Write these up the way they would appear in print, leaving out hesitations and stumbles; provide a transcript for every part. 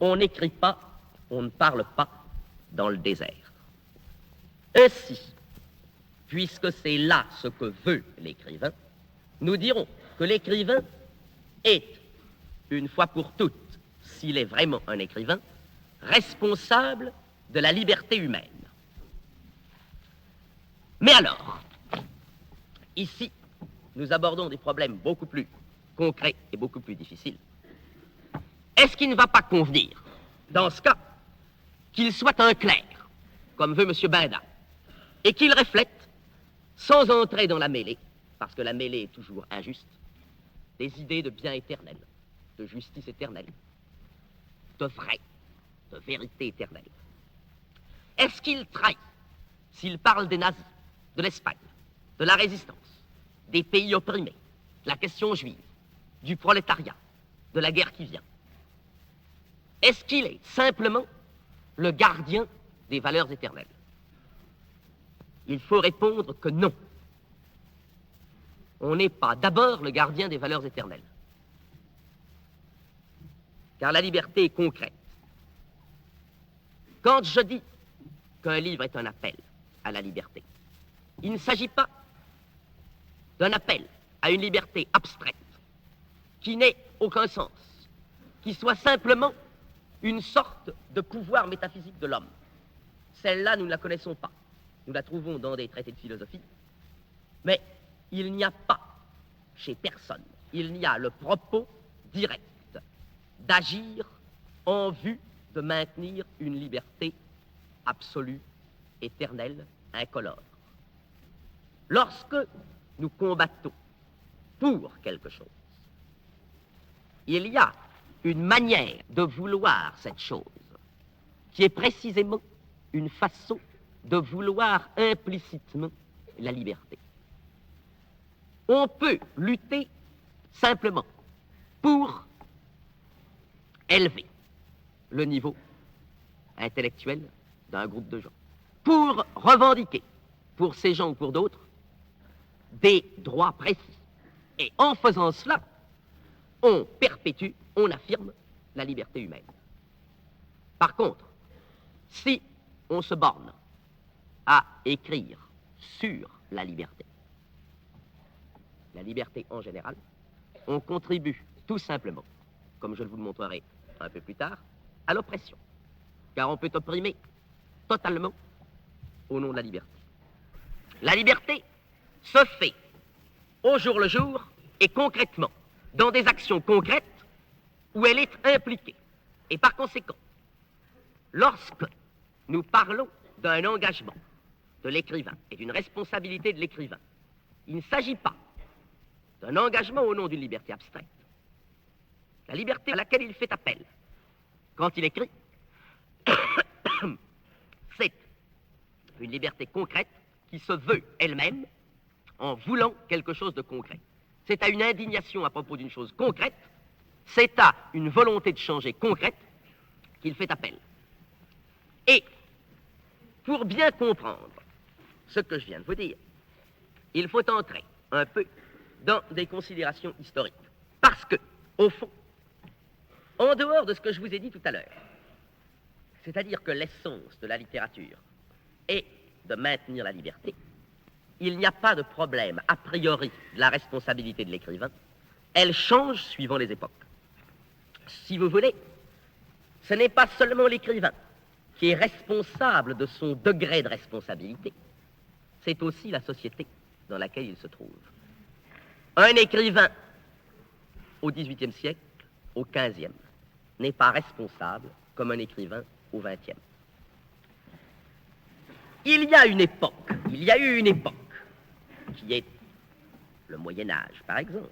On n'écrit pas, on ne parle pas dans le désert. Ainsi, puisque c'est là ce que veut l'écrivain, nous dirons que l'écrivain est, une fois pour toutes, s'il est vraiment un écrivain, responsable de la liberté humaine. Mais alors, ici, nous abordons des problèmes beaucoup plus concrets et beaucoup plus difficiles. Est-ce qu'il ne va pas convenir, dans ce cas, qu'il soit un clerc, comme veut M. Benda, et qu'il reflète, sans entrer dans la mêlée, parce que la mêlée est toujours injuste, des idées de bien éternel, de justice éternelle, de vrai, de vérité éternelle? Est-ce qu'il trahit, s'il parle des nazis, de l'Espagne, de la résistance, des pays opprimés, de la question juive, du prolétariat, de la guerre qui vient? Est-ce qu'il est simplement le gardien des valeurs éternelles? Il faut répondre que non. On n'est pas d'abord le gardien des valeurs éternelles. Car la liberté est concrète. Quand je dis qu'un livre est un appel à la liberté, il ne s'agit pas d'un appel à une liberté abstraite qui n'ait aucun sens, qui soit simplement une sorte de pouvoir métaphysique de l'homme. Celle-là, nous ne la connaissons pas. Nous la trouvons dans des traités de philosophie. Mais il n'y a pas, chez personne, il n'y a le propos direct d'agir en vue de maintenir une liberté absolue, éternelle, incolore. Lorsque nous combattons pour quelque chose, il y a une manière de vouloir cette chose qui est précisément une façon de vouloir implicitement la liberté. On peut lutter simplement pour élever le niveau intellectuel d'un groupe de gens, pour revendiquer, pour ces gens ou pour d'autres, des droits précis. Et en faisant cela, on perpétue, on affirme la liberté humaine. Par contre, si on se borne à écrire sur la liberté en général, on contribue tout simplement, comme je vous le montrerai un peu plus tard, à l'oppression. Car on peut opprimer totalement au nom de la liberté. La liberté se fait au jour le jour et concrètement, dans des actions concrètes où elle est impliquée. Et par conséquent, lorsque nous parlons d'un engagement de l'écrivain et d'une responsabilité de l'écrivain, il ne s'agit pas d'un engagement au nom d'une liberté abstraite. La liberté à laquelle il fait appel quand il écrit, c'est une liberté concrète qui se veut elle-même en voulant quelque chose de concret. C'est à une indignation à propos d'une chose concrète, c'est à une volonté de changer concrète qu'il fait appel. Et pour bien comprendre ce que je viens de vous dire, il faut entrer un peu dans des considérations historiques. Parce que, au fond, en dehors de ce que je vous ai dit tout à l'heure, c'est-à-dire que l'essence de la littérature est de maintenir la liberté, il n'y a pas de problème a priori de la responsabilité de l'écrivain. Elle change suivant les époques. Si vous voulez, ce n'est pas seulement l'écrivain qui est responsable de son degré de responsabilité, c'est aussi la société dans laquelle il se trouve. Un écrivain au XVIIIe siècle, au XVe, n'est pas responsable comme un écrivain au XXe. Il y a eu une époque, qui est le Moyen-Âge, par exemple,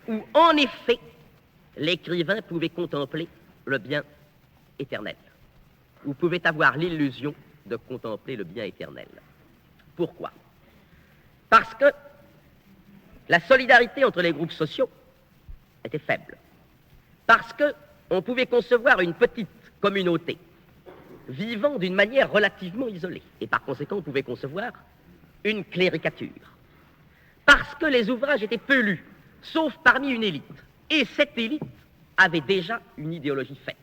où, en effet, l'écrivain pouvait contempler le bien éternel, ou pouvait avoir l'illusion de contempler le bien éternel. Pourquoi? Parce que la solidarité entre les groupes sociaux était faible. Parce qu'on pouvait concevoir une petite communauté vivant d'une manière relativement isolée. Et par conséquent, on pouvait concevoir une cléricature. Parce que les ouvrages étaient peu lus, sauf parmi une élite. Et cette élite avait déjà une idéologie faite.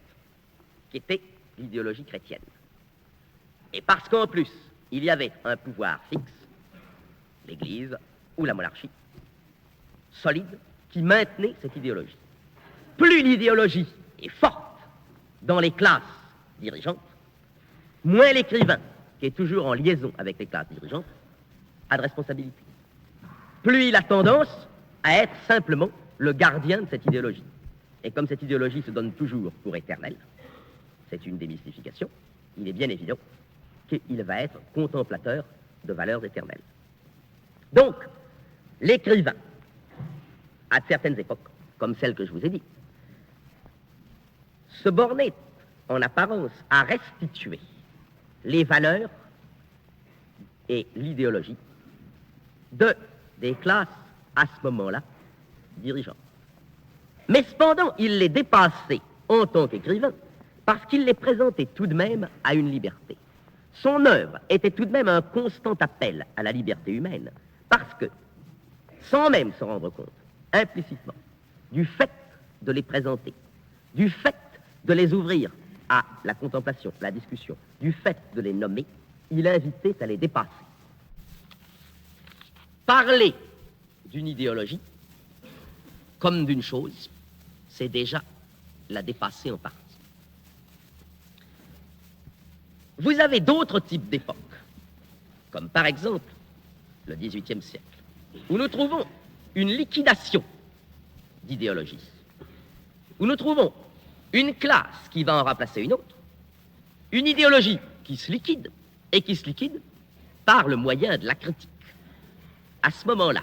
qui était l'idéologie chrétienne. Et parce qu'en plus, il y avait un pouvoir fixe, l'Église ou la monarchie, solide, qui maintenait cette idéologie. Plus l'idéologie est forte dans les classes dirigeantes, moins l'écrivain, qui est toujours en liaison avec les classes dirigeantes, a de responsabilité. Plus il a tendance à être simplement le gardien de cette idéologie. Et comme cette idéologie se donne toujours pour éternelle, c'est une démystification, il est bien évident qu'il va être contemplateur de valeurs éternelles. Donc, l'écrivain, à certaines époques, comme celle que je vous ai dit, se bornait en apparence à restituer les valeurs et l'idéologie des classes, à ce moment-là, dirigeantes. Mais cependant, il les dépassait en tant qu'écrivain, parce qu'il les présentait tout de même à une liberté. Son œuvre était tout de même un constant appel à la liberté humaine, parce que, sans même se rendre compte, implicitement, du fait de les présenter, du fait de les ouvrir à la contemplation, la discussion, du fait de les nommer, il invitait à les dépasser. Parler d'une idéologie comme d'une chose, c'est déjà la dépasser en partie. Vous avez d'autres types d'époques, comme par exemple le XVIIIe siècle, où nous trouvons une liquidation d'idéologie, où nous trouvons une classe qui va en remplacer une autre, une idéologie qui se liquide, et qui se liquide par le moyen de la critique. À ce moment-là,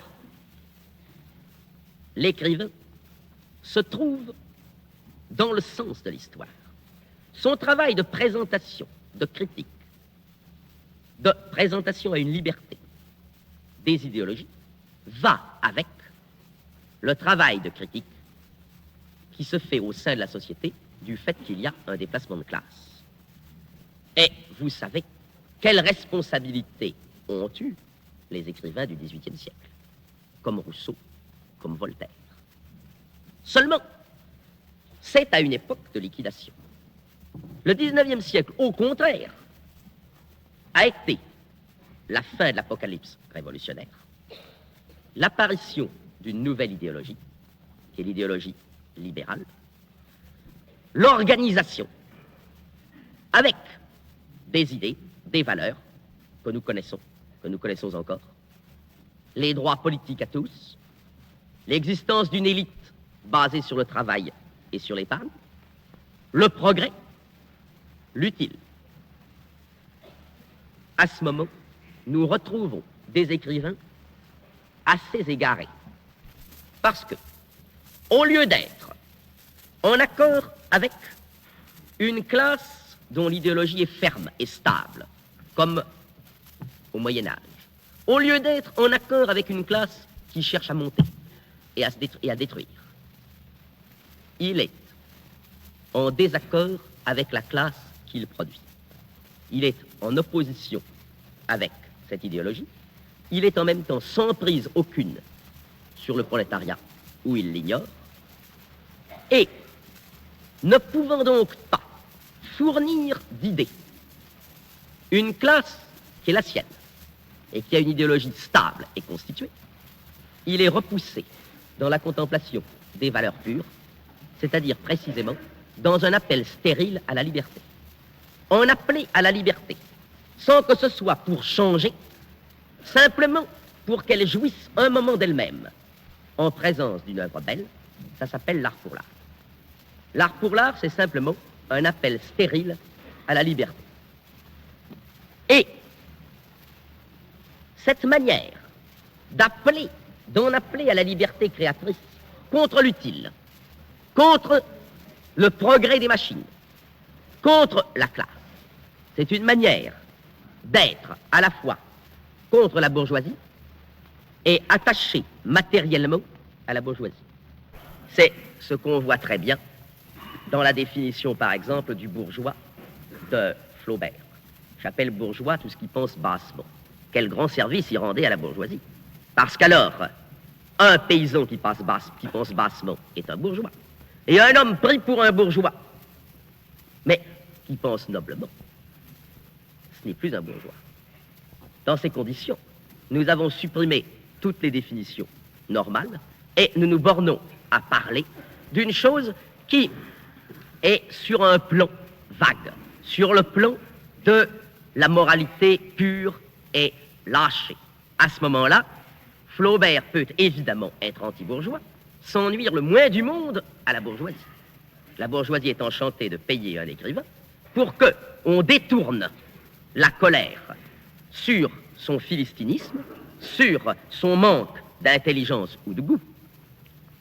l'écrivain se trouve dans le sens de l'histoire. Son travail de présentation, de critique, de présentation à une liberté des idéologies, va avec le travail de critique qui se fait au sein de la société du fait qu'il y a un déplacement de classe. Et vous savez quelles responsabilités ont eu les écrivains du XVIIIe siècle, comme Rousseau, comme Voltaire. Seulement, c'est à une époque de liquidation. Le XIXe siècle, au contraire, a été la fin de l'apocalypse révolutionnaire, l'apparition d'une nouvelle idéologie, qui est l'idéologie libérale, l'organisation avec des idées, des valeurs que nous connaissons encore, les droits politiques à tous, l'existence d'une élite basée sur le travail et sur l'épargne, le progrès, l'utile. À ce moment, nous retrouvons des écrivains assez égarés, parce que, au lieu d'être en accord avec une classe dont l'idéologie est ferme et stable, comme au Moyen-Âge, au lieu d'être en accord avec une classe qui cherche à monter et à détruire, il est en désaccord avec la classe qu'il produit. Il est en opposition avec cette idéologie. Il est en même temps sans prise aucune sur le prolétariat, où il l'ignore, et ne pouvant donc pas fournir d'idées une classe qui est la sienne et qui a une idéologie stable et constituée, il est repoussé dans la contemplation des valeurs pures, c'est-à-dire précisément dans un appel stérile à la liberté. En appeler à la liberté, sans que ce soit pour changer, simplement pour qu'elle jouisse un moment d'elle-même, en présence d'une œuvre belle, ça s'appelle l'art pour l'art. L'art pour l'art, c'est simplement un appel stérile à la liberté. Et cette manière d'en appeler à la liberté créatrice contre l'utile, contre le progrès des machines, contre la classe, c'est une manière d'être à la fois contre la bourgeoisie et attaché matériellement à la bourgeoisie. C'est ce qu'on voit très bien dans la définition, par exemple, du bourgeois de Flaubert. J'appelle bourgeois tout ce qui pense bassement. Quel grand service il rendait à la bourgeoisie. Parce qu'alors, un paysan qui pense bassement est un bourgeois. Et un homme pris pour un bourgeois, mais qui pense noblement, ce n'est plus un bourgeois. Dans ces conditions, nous avons supprimé toutes les définitions normales et nous nous bornons à parler d'une chose qui est sur un plan vague, sur le plan de la moralité pure et lâchée. À ce moment-là, Flaubert peut évidemment être anti-bourgeois, sans nuire le moins du monde à la bourgeoisie. La bourgeoisie est enchantée de payer un écrivain pour qu'on détourne la colère sur son philistinisme, sur son manque d'intelligence ou de goût,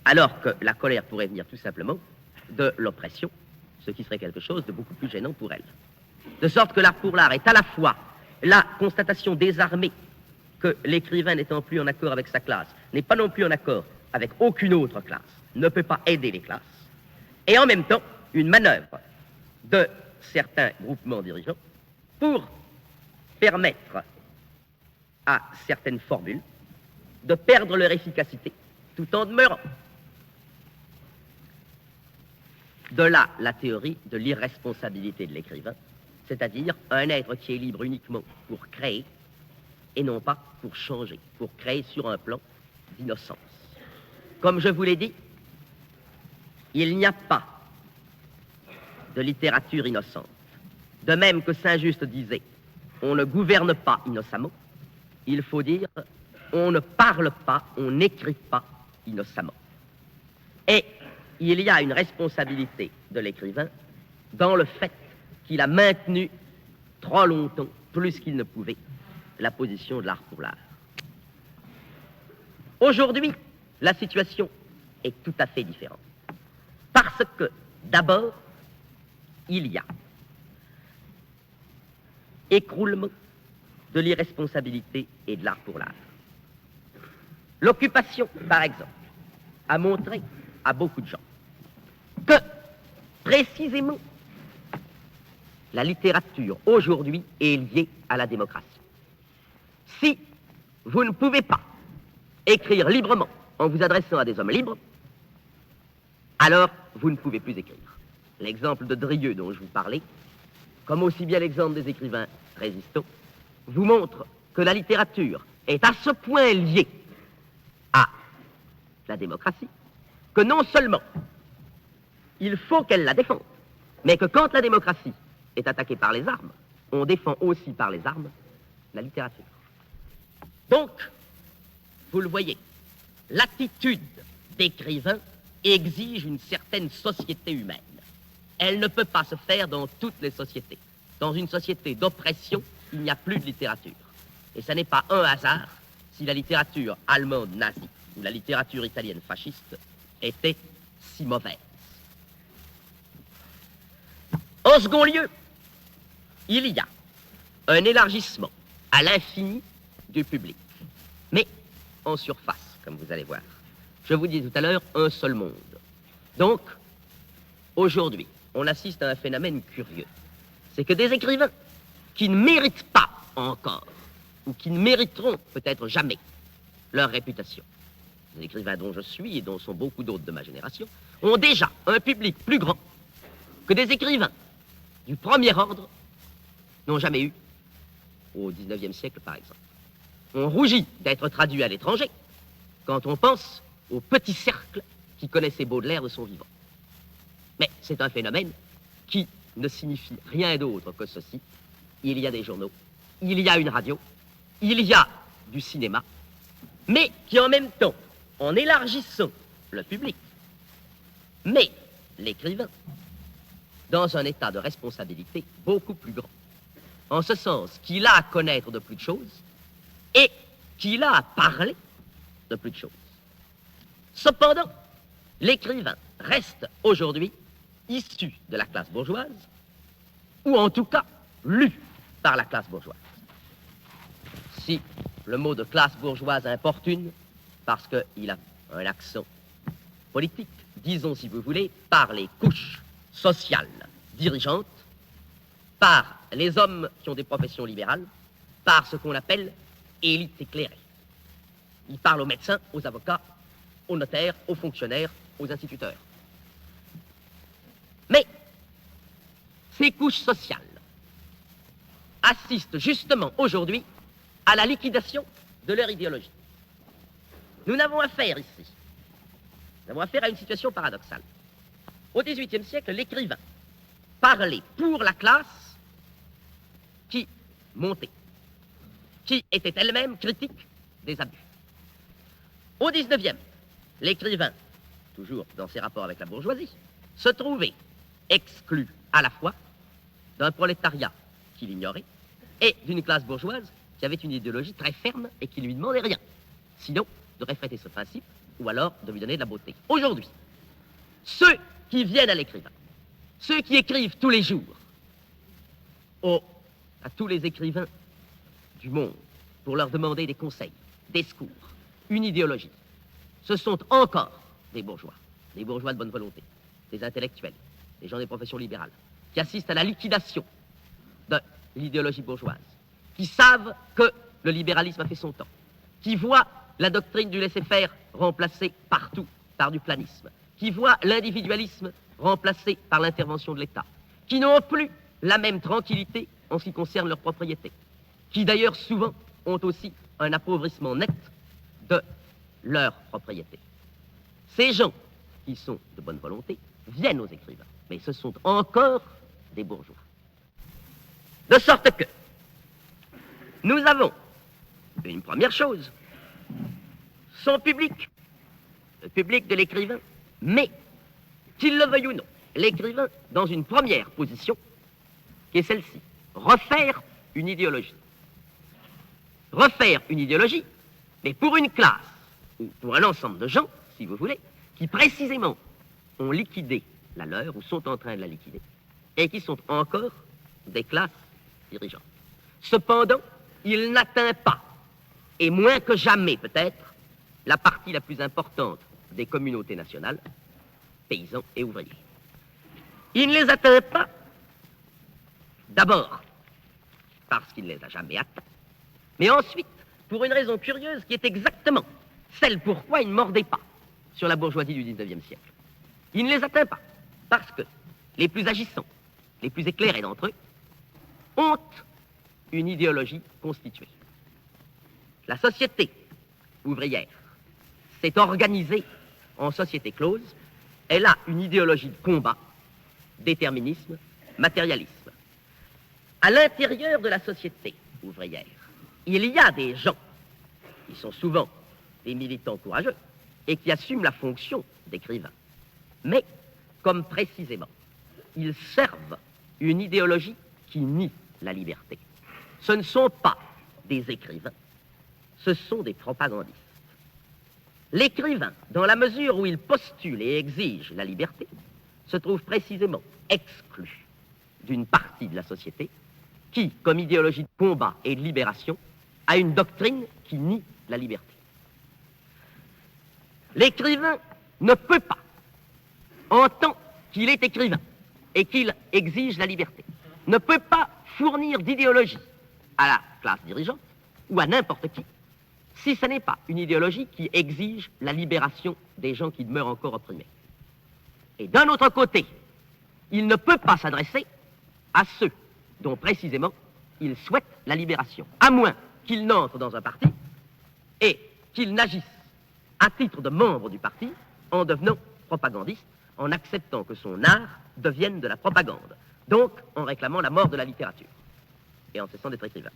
alors que la colère pourrait venir tout simplement de l'oppression, ce qui serait quelque chose de beaucoup plus gênant pour elle. De sorte que l'art pour l'art est à la fois la constatation désarmée que l'écrivain n'étant plus en accord avec sa classe, n'est pas non plus en accord avec aucune autre classe, ne peut pas aider les classes, et en même temps une manœuvre de certains groupements dirigeants pour permettre à certaines formules de perdre leur efficacité tout en demeurant. De là, la théorie de l'irresponsabilité de l'écrivain, c'est-à-dire un être qui est libre uniquement pour créer et non pas pour changer, pour créer sur un plan d'innocence. Comme je vous l'ai dit, il n'y a pas de littérature innocente. De même que Saint-Just disait, on ne gouverne pas innocemment, il faut dire, on ne parle pas, on n'écrit pas innocemment. Et il y a une responsabilité de l'écrivain dans le fait qu'il a maintenu trop longtemps, plus qu'il ne pouvait, la position de l'art pour l'art. Aujourd'hui, la situation est tout à fait différente. Parce que, d'abord, il y a écroulement de l'irresponsabilité et de l'art pour l'art. L'Occupation, par exemple, a montré à beaucoup de gens que, précisément, la littérature, aujourd'hui, est liée à la démocratie. Si vous ne pouvez pas écrire librement en vous adressant à des hommes libres, alors vous ne pouvez plus écrire. L'exemple de Drieux dont je vous parlais, comme aussi bien l'exemple des écrivains résistants, vous montre que la littérature est à ce point liée à la démocratie que non seulement il faut qu'elle la défende, mais que quand la démocratie est attaquée par les armes, on défend aussi par les armes la littérature. Donc, vous le voyez, l'attitude d'écrivain exige une certaine société humaine. Elle ne peut pas se faire dans toutes les sociétés. Dans une société d'oppression, il n'y a plus de littérature. Et ce n'est pas un hasard si la littérature allemande nazie ou la littérature italienne fasciste était si mauvaise. En second lieu, il y a un élargissement à l'infini du public, mais en surface, comme vous allez voir. Je vous dis tout à l'heure, un seul monde. Donc, aujourd'hui, on assiste à un phénomène curieux. C'est que des écrivains qui ne méritent pas encore, ou qui ne mériteront peut-être jamais leur réputation, des écrivains dont je suis et dont sont beaucoup d'autres de ma génération, ont déjà un public plus grand que des écrivains du premier ordre n'ont jamais eu au XIXe siècle, par exemple. On rougit d'être traduit à l'étranger quand on pense au petit cercle qui connaissait Baudelaire de son vivant. Mais c'est un phénomène qui ne signifie rien d'autre que ceci. Il y a des journaux, il y a une radio, il y a du cinéma, mais qui en même temps, en élargissant le public, met l'écrivain dans un état de responsabilité beaucoup plus grand. En ce sens qu'il a à connaître de plus de choses et qu'il a à parler de plus de choses. Cependant, l'écrivain reste aujourd'hui issu de la classe bourgeoise, ou en tout cas lu par la classe bourgeoise. Si le mot de classe bourgeoise importune, parce qu'il a un accent politique, disons si vous voulez, par les couches sociales dirigeantes, par les hommes qui ont des professions libérales, par ce qu'on appelle élite éclairée. Il parle aux médecins, aux avocats, aux notaires, aux fonctionnaires, aux instituteurs. Mais ces couches sociales assistent justement aujourd'hui à la liquidation de leur idéologie. Nous n'avons affaire ici, nous avons affaire à une situation paradoxale. Au XVIIIe siècle, l'écrivain parlait pour la classe qui montait, qui était elle-même critique des abus. Au XIXe, l'écrivain, toujours dans ses rapports avec la bourgeoisie, se trouvait exclu à la fois d'un prolétariat qui l'ignorait et d'une classe bourgeoise qui avait une idéologie très ferme et qui ne lui demandait rien, sinon de refléter ce principe ou alors de lui donner de la beauté. Aujourd'hui, ceux qui viennent à l'écrivain, ceux qui écrivent tous les jours à tous les écrivains du monde pour leur demander des conseils, des secours, une idéologie, ce sont encore des bourgeois de bonne volonté, des intellectuels, des gens des professions libérales, qui assistent à la liquidation de l'idéologie bourgeoise, qui savent que le libéralisme a fait son temps, qui voient la doctrine du laisser-faire remplacée partout par du planisme, qui voient l'individualisme remplacé par l'intervention de l'État, qui n'ont plus la même tranquillité en ce qui concerne leur propriété, qui d'ailleurs souvent ont aussi un appauvrissement net de leur propriété. Ces gens qui sont de bonne volonté viennent aux écrivains, mais ce sont encore des bourgeois. De sorte que nous avons une première chose, son public, le public de l'écrivain, mais, qu'il le veuille ou non, l'écrivain dans une première position, qui est celle-ci, refaire une idéologie. Refaire une idéologie, mais pour une classe, ou pour un ensemble de gens, si vous voulez, qui précisément ont liquidé la leur, ou sont en train de la liquider, et qui sont encore des classes dirigeantes. Cependant, il n'atteint pas, et moins que jamais peut-être, la partie la plus importante des communautés nationales, paysans et ouvriers. Il ne les atteint pas, d'abord, parce qu'il ne les a jamais atteints, mais ensuite, pour une raison curieuse qui est exactement celle pourquoi il ne mordait pas sur la bourgeoisie du XIXe siècle. Il ne les atteint pas, parce que les plus agissants, les plus éclairés d'entre eux, ont une idéologie constituée. La société ouvrière s'est organisée en société close, elle a une idéologie de combat, déterminisme, matérialisme. À l'intérieur de la société ouvrière, il y a des gens qui sont souvent des militants courageux et qui assument la fonction d'écrivains. Mais, comme précisément, ils servent une idéologie qui nie la liberté. Ce ne sont pas des écrivains, ce sont des propagandistes. L'écrivain, dans la mesure où il postule et exige la liberté, se trouve précisément exclu d'une partie de la société qui, comme idéologie de combat et de libération, a une doctrine qui nie la liberté. L'écrivain ne peut pas, en tant qu'il est écrivain et qu'il exige la liberté, ne peut pas fournir d'idéologie à la classe dirigeante ou à n'importe qui, si ce n'est pas une idéologie qui exige la libération des gens qui demeurent encore opprimés. Et d'un autre côté, il ne peut pas s'adresser à ceux dont précisément il souhaite la libération, à moins qu'il n'entre dans un parti et qu'il n'agisse à titre de membre du parti en devenant propagandiste, en acceptant que son art devienne de la propagande, donc en réclamant la mort de la littérature et en cessant d'être écrivain.